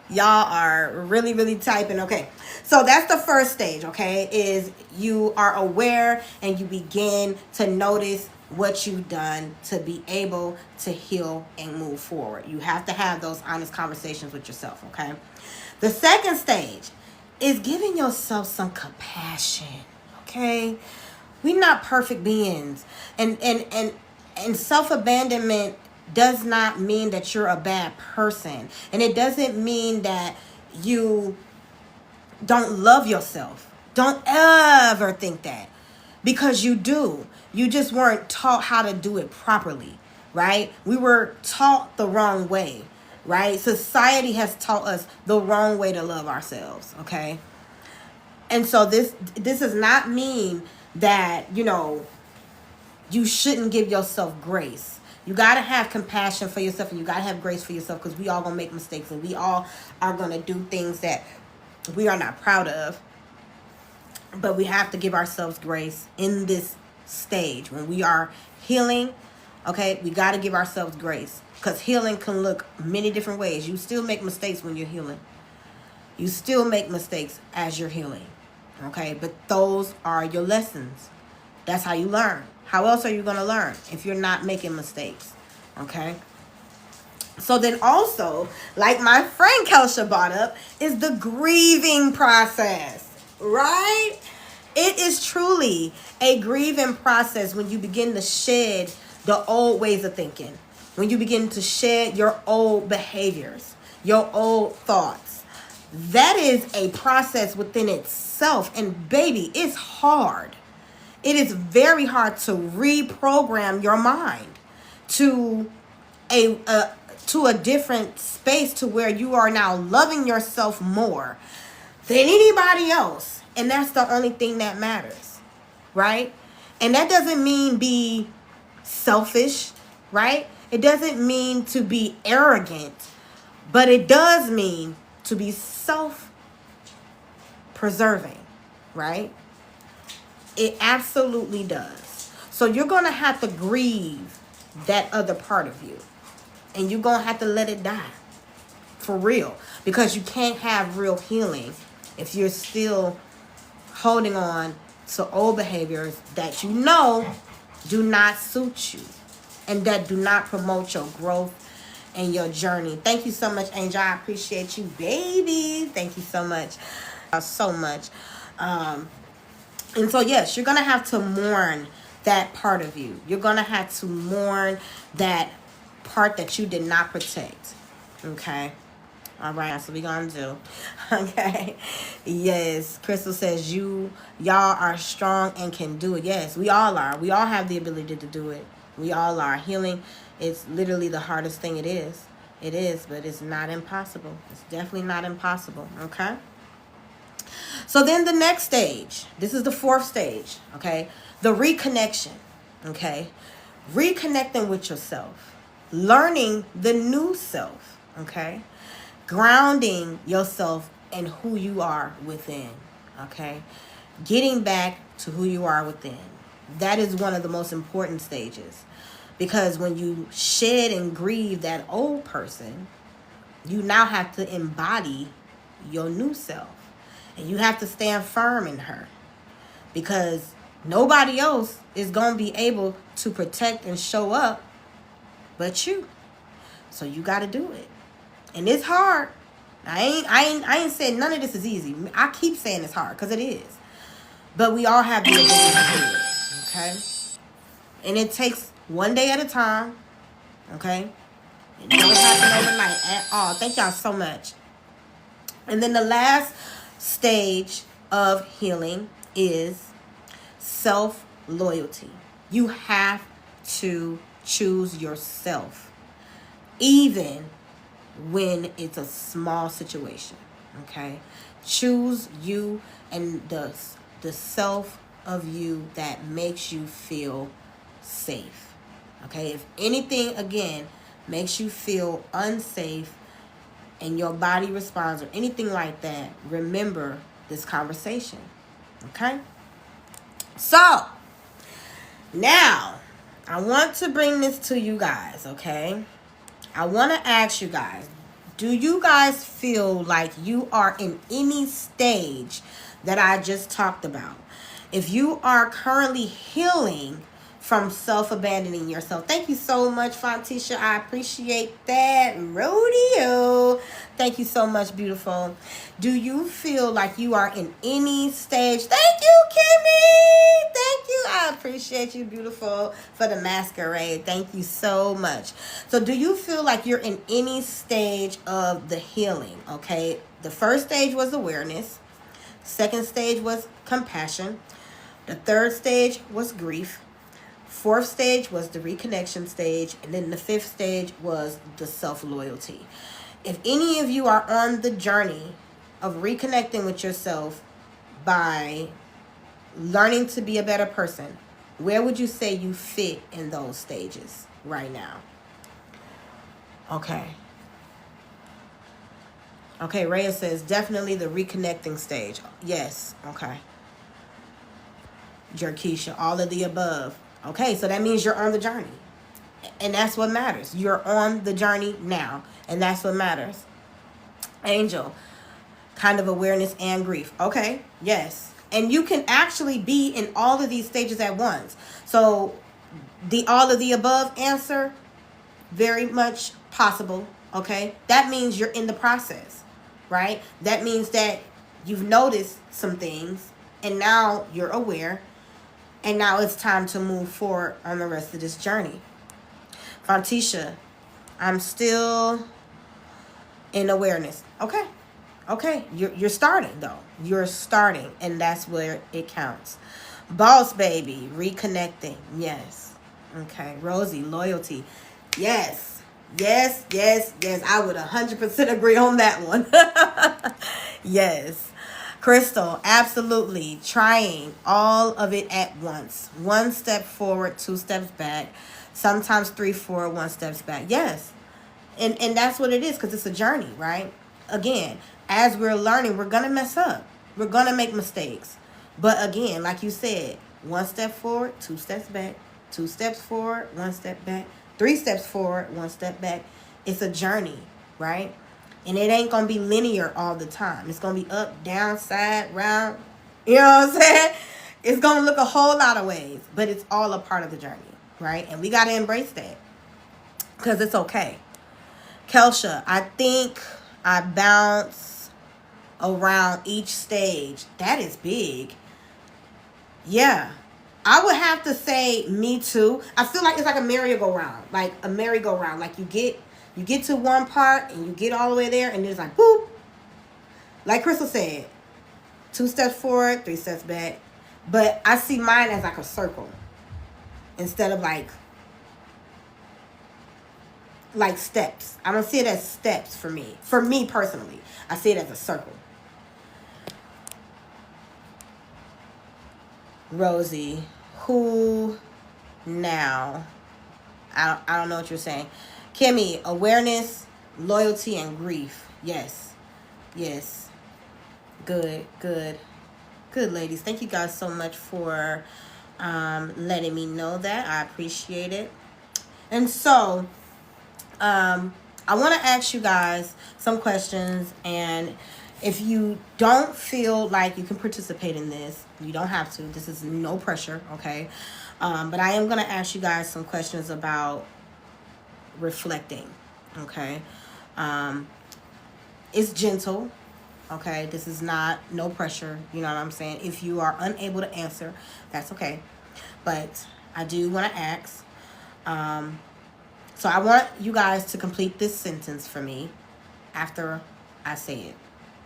Y'all are really, really typing. Okay. So that's the first stage, okay? Is you are aware and you begin to notice what you've done to be able to heal and move forward. You have to have those honest conversations with yourself, okay? The second stage is giving yourself some compassion, okay? We're not perfect beings. And self-abandonment does not mean that you're a bad person. And it doesn't mean that you don't love yourself. Don't ever think that. Because you do. You just weren't taught how to do it properly, right? We were taught the wrong way, right? Society has taught us the wrong way to love ourselves, okay? And so this does not mean that, you know, you shouldn't give yourself grace. You got to have compassion for yourself, and you got to have grace for yourself, because we all going to make mistakes, and we all are going to do things that we are not proud of. But we have to give ourselves grace in this stage. When we are healing, okay, we got to give ourselves grace, because healing can look many different ways. You still make mistakes when you're healing. You still make mistakes as you're healing, okay? But those are your lessons. That's how you learn. How else are you going to learn if you're not making mistakes? Okay. So then also, like my friend Kelsha brought up, is the grieving process, right? It is truly a grieving process when you begin to shed the old ways of thinking. When you begin to shed your old behaviors, your old thoughts. That is a process within itself. And baby, it's hard. It is very hard to reprogram your mind to a different space, to where you are now loving yourself more than anybody else. And that's the only thing that matters, right? And that doesn't mean be selfish, right? It doesn't mean to be arrogant, but it does mean to be self-preserving, right? It absolutely does. So you're going to have to grieve that other part of you. And you're going to have to let it die. For real. Because you can't have real healing if you're still holding on to old behaviors that you know do not suit you. And that do not promote your growth and your journey. Thank you so much, Angel. I appreciate you, baby. Thank you so much. So much. And so, yes, you're going to have to mourn that part of you. You're going to have to mourn that part that you did not protect. Okay? All right, that's what we're going to do. Okay? Yes, Crystal says y'all are strong and can do it. Yes, we all are. We all have the ability to do it. We all are. Healing is literally the hardest thing it is. It is, but it's not impossible. It's definitely not impossible. Okay? So then the next stage, this is the fourth stage, okay? The reconnection, okay? Reconnecting with yourself. Learning the new self, okay? Grounding yourself and who you are within. Okay? Getting back to who you are within. That is one of the most important stages. Because when you shed and grieve that old person, you now have to embody your new self. And you have to stand firm in her. Because nobody else is going to be able to protect and show up but you. So you got to do it. And it's hard. I ain't saying none of this is easy. I keep saying it's hard because it is. But we all have the ability to do it. Okay? And it takes one day at a time. Okay? It don't happen overnight at all. Thank y'all so much. And then the last stage of healing is self-loyalty. You have to choose yourself, even when it's a small situation. Okay? Choose you and the self of you that makes you feel safe. Okay? If anything, again, makes you feel unsafe and your body responds or anything like that, remember this conversation. Okay? So, now, I want to bring this to you guys, okay? I want to ask you guys, do you guys feel like you are in any stage that I just talked about? If you are currently healing from self-abandoning yourself. Thank you so much, Fontisha. I appreciate that. Rodeo. Thank you so much, beautiful. Do you feel like you are in any stage? Thank you, Kimmy. Thank you. I appreciate you, beautiful, for the masquerade. Thank you so much. So do you feel like you're in any stage of the healing? Okay. The first stage was awareness. Second stage was compassion. The third stage was grief. Fourth stage was the reconnection stage. And then the fifth stage was the self-loyalty. If any of you are on the journey of reconnecting with yourself by learning to be a better person, where would you say you fit in those stages right now? Okay. Okay, Rhea says definitely the reconnecting stage. Yes. Okay. Jerkeisha, all of the above. Okay, so that means you're on the journey. And that's what matters. You're on the journey now. And that's what matters. Angel, kind of awareness and grief. Okay, yes. And you can actually be in all of these stages at once. So the all of the above answer, very much possible. Okay, that means you're in the process, right? That means that you've noticed some things and now you're aware. And now it's time to move forward on the rest of this journey. Fontisha, I'm still in awareness. Okay. Okay. You're starting, though. You're starting, and that's where it counts. Boss baby, reconnecting. Yes. Okay. Rosie, loyalty. Yes. Yes, yes, yes. I would 100% agree on that one. Yes. Crystal, absolutely. Trying all of it at once. 1 step forward, 2 steps back. Sometimes 3 forward, 1 steps back. Yes. And that's what it is, because it's a journey, right? Again, as we're learning, we're going to mess up. We're going to make mistakes. But again, like you said, 1 step forward, 2 steps back. 2 steps forward, 1 step back. 3 steps forward, 1 step back. It's a journey, right? And it ain't going to be linear all the time. It's going to be up, down, side, round. You know what I'm saying? It's going to look a whole lot of ways. But it's all a part of the journey, right? And we got to embrace that. Because it's okay. Kelsha, I think I bounce around each stage. That is big. Yeah. I would have to say me too. I feel like it's like a merry-go-round. Like a merry-go-round. Like you get to one part and you get all the way there and it's like, boop. Like Crystal said, 2 steps forward, 3 steps back. But I see mine as like a circle instead of like steps. I don't see it as steps for me. For me personally, I see it as a circle. Rosie, who now? I don't know what you're saying. Kimmy, awareness, loyalty, and grief. Yes. Yes. Good, good, good, ladies. Thank you guys so much for letting me know that. I appreciate it. And so, I want to ask you guys some questions, and if you don't feel like you can participate in this, you don't have to. This is no pressure, okay? But I am going to ask you guys some questions about reflecting, okay? It's gentle, okay? This is not no pressure, you know what I'm saying? If you are unable to answer, that's okay. But I do want to ask, so I want you guys to complete this sentence for me after I say it.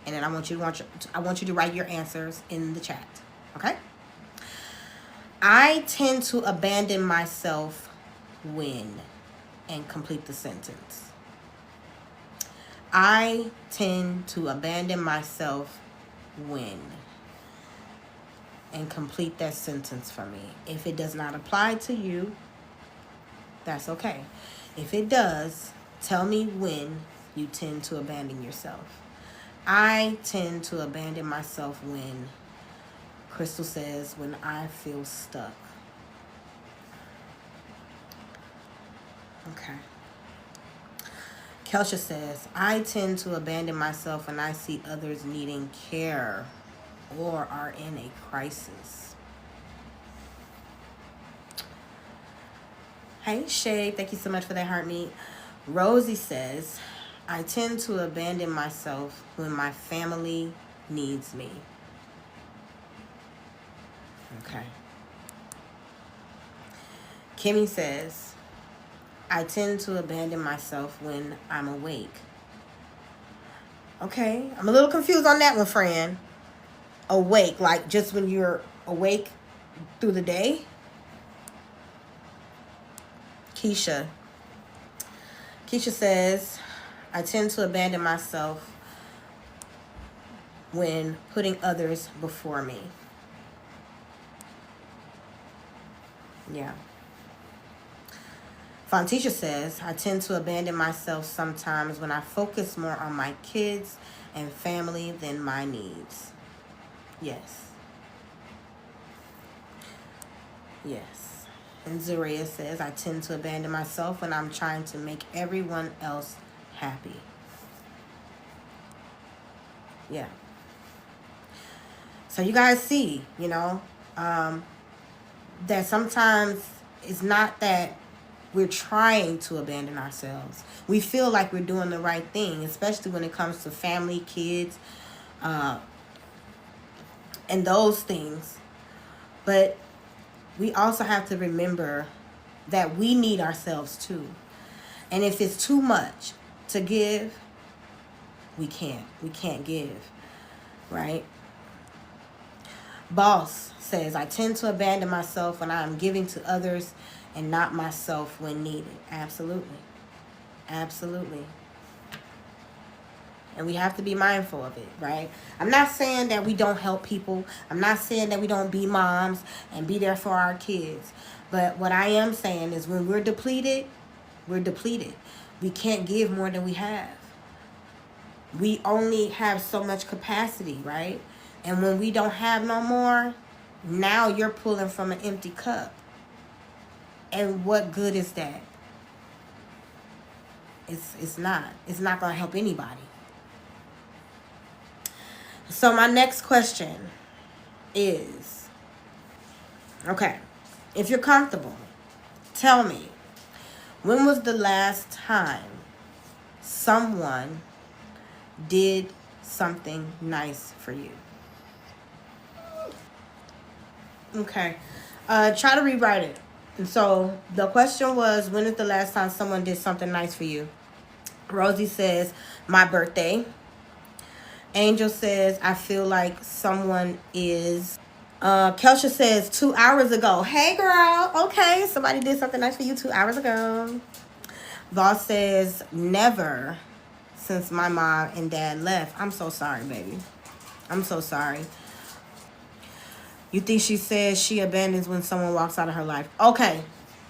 And then I want you to write your answers in the chat, okay? I tend to abandon myself when, and complete the sentence. I tend to abandon myself when, and complete that sentence for me. If it does not apply to you, that's okay. If it does, tell me when you tend to abandon yourself. I tend to abandon myself when, Crystal says, when I feel stuck. Okay. Kelsha says, I tend to abandon myself when I see others needing care or are in a crisis. Hey, Shay, thank you so much for that heart meet. Rosie says, I tend to abandon myself when my family needs me. Okay. Kimmy says, I tend to abandon myself when I'm awake. Okay, I'm a little confused on that one, Fran. Awake, like just when you're awake through the day? Keisha says, I tend to abandon myself when putting others before me. Yeah. Fontisha says, I tend to abandon myself sometimes when I focus more on my kids and family than my needs. Yes. Yes. And Zaria says, I tend to abandon myself when I'm trying to make everyone else happy. Yeah. So you guys see, that sometimes it's not that we're trying to abandon ourselves. We feel like we're doing the right thing, especially when it comes to family, kids, and those things. But we also have to remember that we need ourselves too. And if it's too much to give, we can't give, right? Boss says, I tend to abandon myself when I'm giving to others and not myself when needed. Absolutely. Absolutely. And we have to be mindful of it, right? I'm not saying that we don't help people. I'm not saying that we don't be moms and be there for our kids. But what I am saying is when we're depleted, we're depleted. We can't give more than we have. We only have so much capacity, right? And when we don't have no more, now you're pulling from an empty cup. And what good is that? It's not. It's not going to help anybody. So my next question is, okay, if you're comfortable, tell me, when was the last time someone did something nice for you? Okay. Try to rewrite it. And so the question was, when is the last time someone did something nice for you? Rosie says, my birthday. Angel says, I feel like someone is. Kelsha says, 2 hours ago. Hey, girl. Okay, somebody did something nice for you 2 hours ago. Voss says, never since my mom and dad left. I'm so sorry, baby. I'm so sorry. You think she says she abandons when someone walks out of her life? Okay.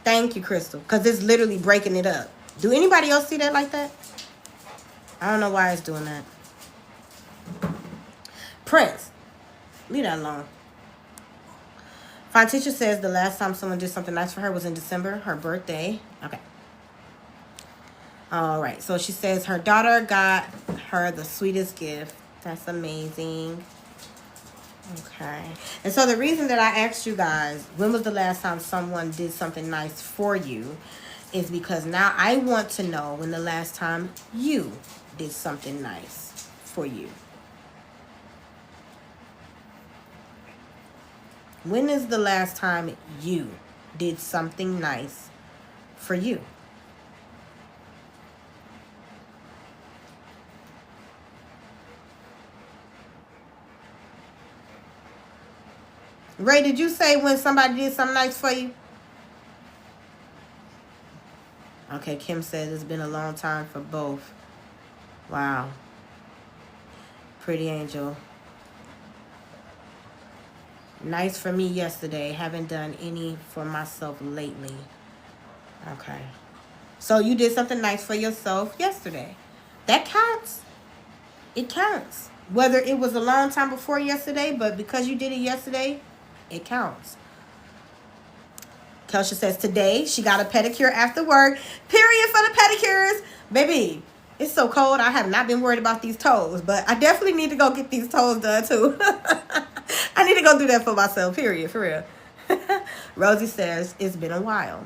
Thank you, Crystal. Because it's literally breaking it up. Do anybody else see that like that? I don't know why it's doing that. Prince, leave that alone. Fine Teacher says the last time someone did something nice for her was in December, her birthday. Okay. All right. So she says her daughter got her the sweetest gift. That's amazing. Okay. And so the reason that I asked you guys, when was the last time someone did something nice for you, is because now I want to know when the last time you did something nice for you. When is the last time you did something nice for you? Ray, did you say when somebody did something nice for you? Okay, Kim says it's been a long time for both. Wow. Pretty Angel. Nice for me yesterday. Haven't done any for myself lately. Okay. So you did something nice for yourself yesterday. That counts. It counts. Whether it was a long time before yesterday, but because you did it yesterday, it counts. Kelsha says today she got a pedicure after work. Period for the pedicures. Baby, it's so cold. I have not been worried about these toes, but I definitely need to go get these toes done too. I need to go do that for myself, period, for real. Rosie says it's been a while.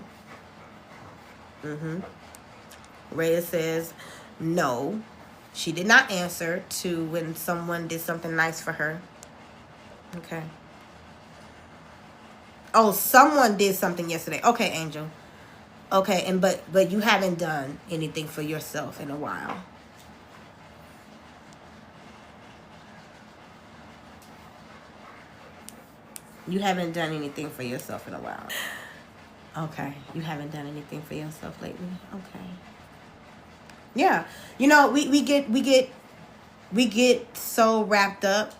Rhea says no. She did not answer to when someone did something nice for her. Okay. Oh, someone did something yesterday. Okay, Angel. Okay, and but you haven't done anything for yourself in a while. You haven't done anything for yourself in a while. Okay, you haven't done anything for yourself lately. Okay. Yeah, you know, we get so wrapped up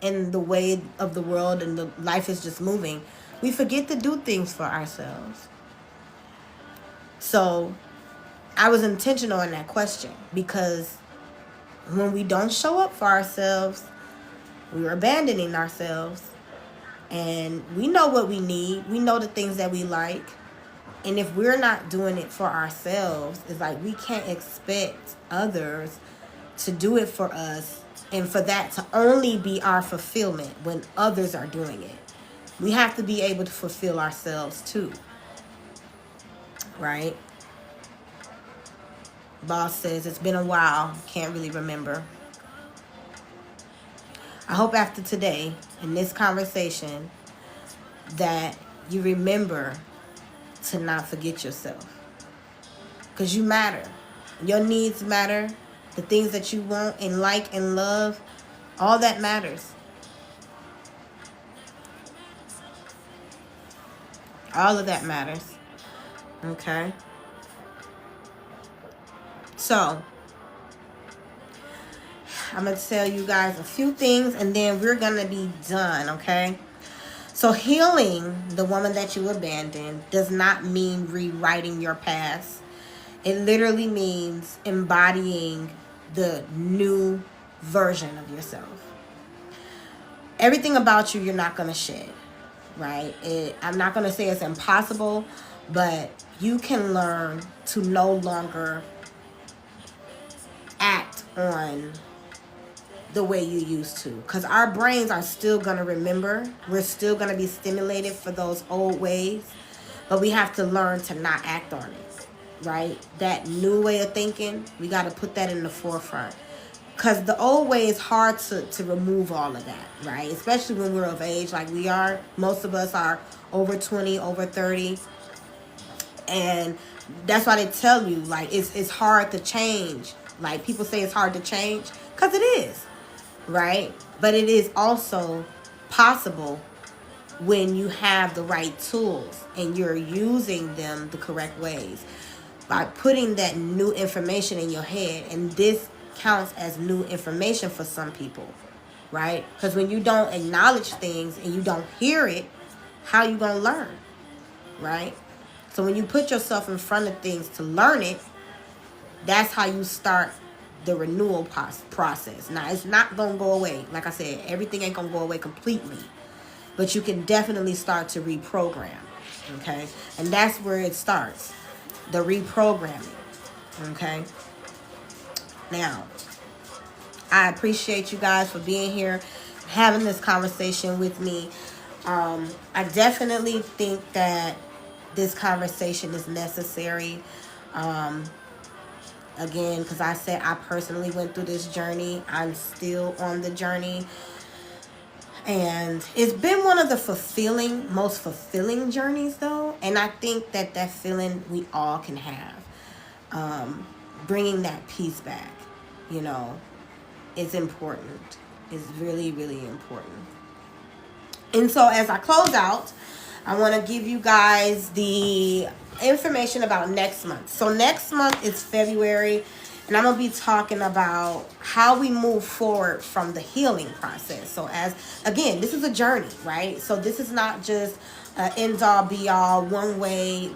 in the way of the world and the life is just moving. We forget to do things for ourselves. So I was intentional in that question because when we don't show up for ourselves, we're abandoning ourselves. And we know what we need. We know the things that we like. And if we're not doing it for ourselves, it's like we can't expect others to do it for us and for that to only be our fulfillment when others are doing it. We have to be able to fulfill ourselves too. Right? Boss says it's been a while. Can't really remember. I hope after today, in this conversation, that you remember to not forget yourself. Because you matter. Your needs matter. The things that you want and like and love, all that matters. All of that matters. Okay? So, I'm going to tell you guys a few things and then we're going to be done, okay? So healing the woman that you abandoned does not mean rewriting your past. It literally means embodying the new version of yourself. Everything about you, you're not going to shed, right? I'm not going to say it's impossible, but you can learn to no longer act on the way you used to, because our brains are still going to remember. We're still going to be stimulated for those old ways, but we have to learn to not act on it, right? That new way of thinking, we got to put that in the forefront, because the old way is hard to remove all of that, right? Especially when we're of age like we are. Most of us are over 20, over 30, and that's why they tell you, like, it's hard to change. Like, people say it's hard to change, because it is. Right? But it is also possible when you have the right tools and you're using them the correct ways. By putting that new information in your head, and this counts as new information for some people, right? Because when you don't acknowledge things and you don't hear it, how you going to learn, right? So when you put yourself in front of things to learn it, that's how you start the renewal process. Now, it's not going to go away. Like I said, everything ain't going to go away completely. But you can definitely start to reprogram. Okay? And that's where it starts. The reprogramming. Okay? Now, I appreciate you guys for being here, having this conversation with me. I definitely think that this conversation is necessary. Again, because I said I personally went through this journey. I'm still on the journey. And it's been one of the most fulfilling journeys, though. And I think that feeling we all can have. Bringing that peace back, is important. It's really, really important. And so as I close out, I want to give you guys the information about next month. So next month is February, and I'm going to be talking about how we move forward from the healing process. So again, this is a journey, right? So this is not just an end-all, be-all, one-way,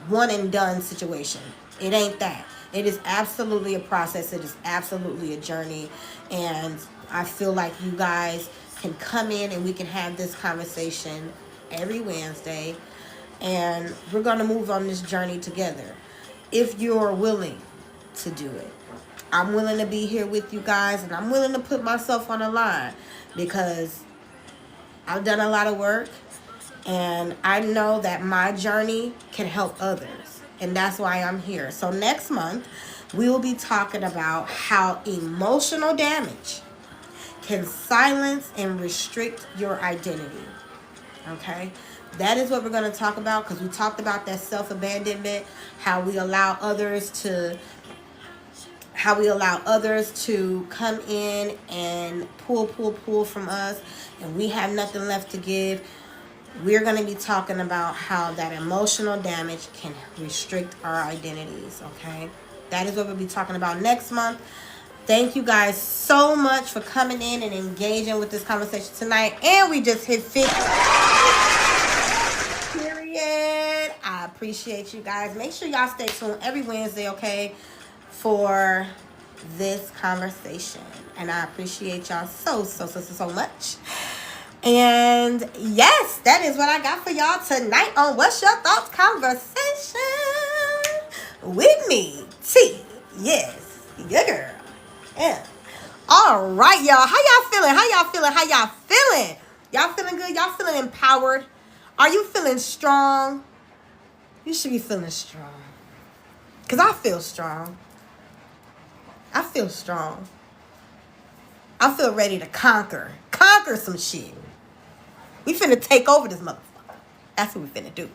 one and done situation. It ain't that. It is absolutely a process. It is absolutely a journey. And I feel like you guys can come in and we can have this conversation every Wednesday. And we're going to move on this journey together. If you're willing to do it. I'm willing to be here with you guys. And I'm willing to put myself on the line. Because I've done a lot of work. And I know that my journey can help others. And that's why I'm here. So next month, we will be talking about how emotional damage can silence and restrict your identity. Okay? That is what we're going to talk about, because we talked about that self-abandonment, how we allow others to come in and pull from us, and we have nothing left to give. We're going to be talking about how that emotional damage can restrict our identities, okay? That is what we'll be talking about next month. Thank you guys so much for coming in and engaging with this conversation tonight. And we just hit 50. Period. I appreciate you guys. Make sure y'all stay tuned every Wednesday, okay, for this conversation. And I appreciate y'all so much. And yes, that is what I got for y'all tonight on What's Your Thoughts Conversation with me, T. Yes, your girl. Yeah. All right, y'all. How y'all feeling? Y'all feeling good? Y'all feeling empowered? Are you feeling strong? You should be feeling strong. Because I feel strong. I feel ready to conquer some shit. We finna take over this motherfucker. That's what we finna do.